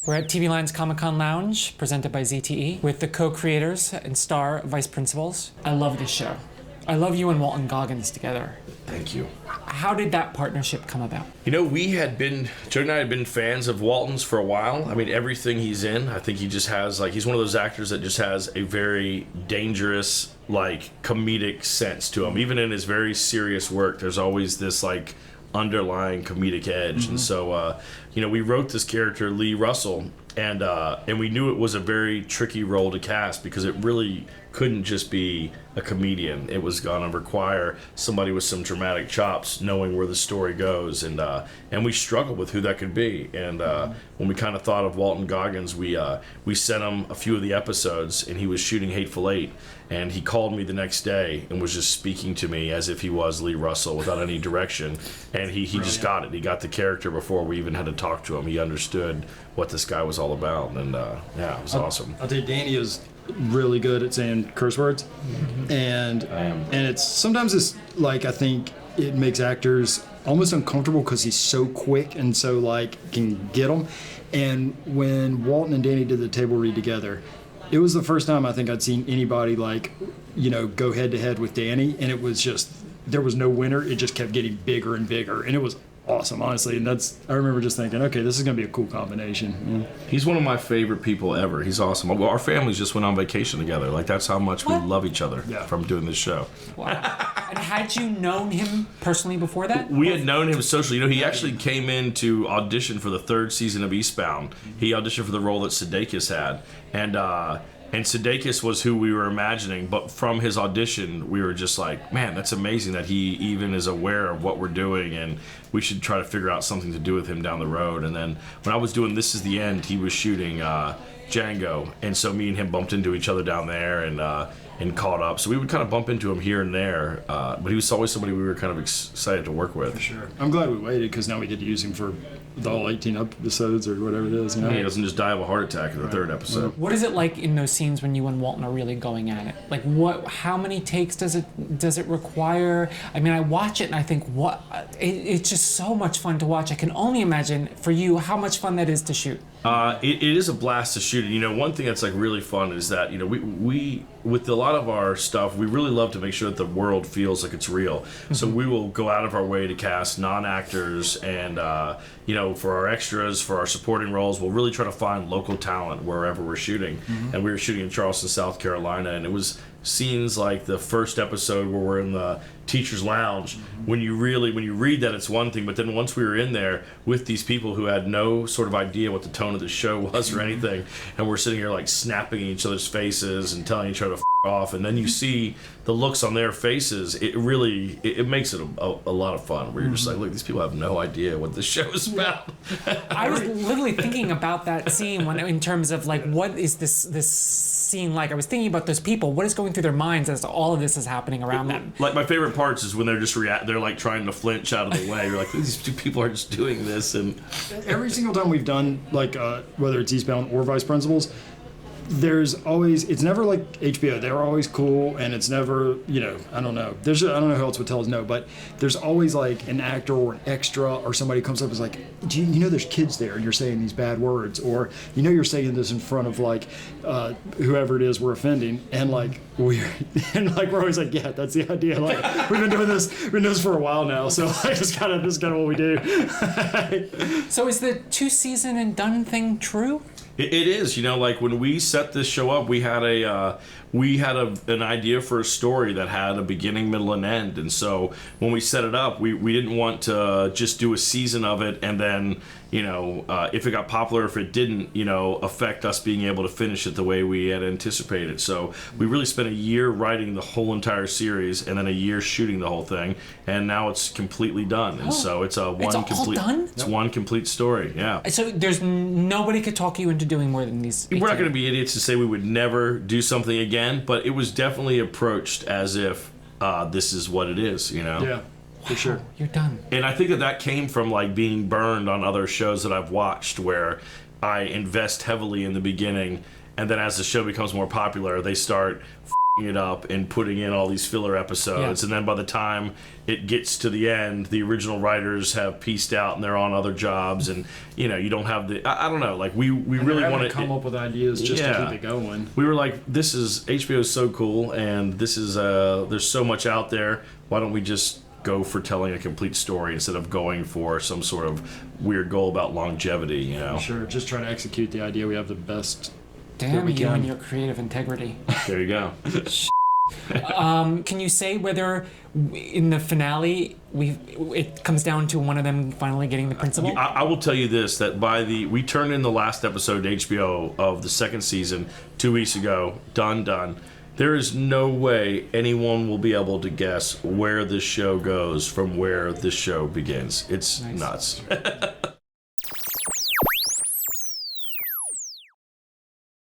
We're at TVLine's Comic-Con Lounge, presented by ZTE, with the co-creators and star vice principals. I love this show. I love you and Walton Goggins together. Thank you. How did that partnership come about? You know, Joe and I had been fans of Walton's for a while. I mean, everything he's in, I think he just has, he's one of those actors that just has a very dangerous, comedic sense to him. Even in his very serious work, there's always this, underlying comedic edge. Mm-hmm. And so, we wrote this character, Lee Russell, and we knew it was a very tricky role to cast because it really couldn't just be a comedian. It was going to require somebody with some dramatic chops, knowing where the story goes, and we struggled with who that could be. And when we kind of thought of Walton Goggins, we sent him a few of the episodes, and he was shooting Hateful Eight, and he called me the next day and was just speaking to me as if he was Lee Russell without any direction, and he just got it. He got the character before we even had to talk to him. He understood what this guy was all about, and it was awesome. I'll tell you, Danny is really good at saying curse words, and it's sometimes it's I think it makes actors almost uncomfortable because he's so quick and so can get them. And when Walton and Danny did the table read together, it was the first time I think I'd seen anybody go head to head with Danny, and it was just there was no winner. It just kept getting bigger and bigger, and it was awesome, honestly. And I remember just thinking, okay, this is going to be a cool combination. Yeah. He's one of my favorite people ever. He's awesome. Our families just went on vacation together. That's how much we love each other from doing this show. Wow. And had you known him personally before that? We had known him socially. He actually came in to audition for the third season of Eastbound. He auditioned for the role that Sudeikis had. And Sudeikis was who we were imagining, but from his audition, we were just man, that's amazing that he even is aware of what we're doing, and we should try to figure out something to do with him down the road. And then when I was doing This Is the End, he was shooting Django, and so me and him bumped into each other down there and caught up. So we would kind of bump into him here and there, but he was always somebody we were kind of excited to work with. For sure. I'm glad we waited because now we get to use him for the whole 18 episodes or whatever it is. He doesn't just die of a heart attack in the third episode. What is it like in those scenes when you and Walton are really going at it? How many takes does it require? I mean, I watch it and I think, it's just so much fun to watch. I can only imagine for you how much fun that is to shoot. It is a blast to shoot it. One thing that's really fun is that we with a lot of our stuff, we really love to make sure that the world feels like it's real. Mm-hmm. So we will go out of our way to cast non-actors, and for our extras, for our supporting roles, we'll really try to find local talent wherever we're shooting. Mm-hmm. And we were shooting in Charleston, South Carolina, and it was scenes like the first episode where we're in the teacher's lounge. Mm-hmm. When you read that, it's one thing, but then once we were in there with these people who had no sort of idea what the tone of the show was or anything, and we're sitting here snapping in each other's faces and telling each other to off, and then you see the looks on their faces, it really makes it a lot of fun, where you're just look, these people have no idea what this show is about. I was literally thinking about that scene in terms of what is this scene like? I was thinking about those people, what is going through their minds as all of this is happening around them. My favorite parts is when they're just they're trying to flinch out of the way. You're these two people are just doing this. And every single time we've done whether it's Eastbound or Vice Principals, there's always, it's never like HBO. They're always cool, and it's never, I don't know. I don't know who else would tell us no, but there's always an actor or an extra or somebody comes up and is do you know there's kids there and you're saying these bad words, or you're saying this in front of whoever it is we're offending, and we're always yeah, that's the idea. We've been doing this for a while now, so this is kind of what we do. So is the 2-season and done thing true? It is, when we set this show up, we had an idea for a story that had a beginning, middle, and end. And so when we set it up, we didn't want to just do a season of it and then, if it got popular, if it didn't, affect us being able to finish it the way we had anticipated. So we really spent a year writing the whole entire series and then a year shooting the whole thing, and now it's completely done. And so it's one complete story. Yeah. So there's nobody could talk you into doing more than these. We're not going to be idiots to say we would never do something again, but it was definitely approached as if this is what it is, Yeah. For sure. You're done. And I think that came from being burned on other shows that I've watched, where I invest heavily in the beginning, and then as the show becomes more popular, they start it up and putting in all these filler episodes, Yeah. and then by the time it gets to the end, the original writers have pieced out and they're on other jobs, and you don't have the I don't know, like we really want to come up with ideas just to Yeah. keep it going. We were like, this is HBO is so cool, and this is there's so much out there. Why don't we just go for telling a complete story instead of going for some sort of weird goal about longevity? Sure, just try to execute the idea. We have the best. Damn we you can. and your creative integrity. There you go. Can you say whether in the finale it comes down to one of them finally getting the principal? I will tell you this: that we turned in the last episode to HBO of the second season 2 weeks ago. Done. There is no way anyone will be able to guess where this show goes from where this show begins. It's Nice. nuts.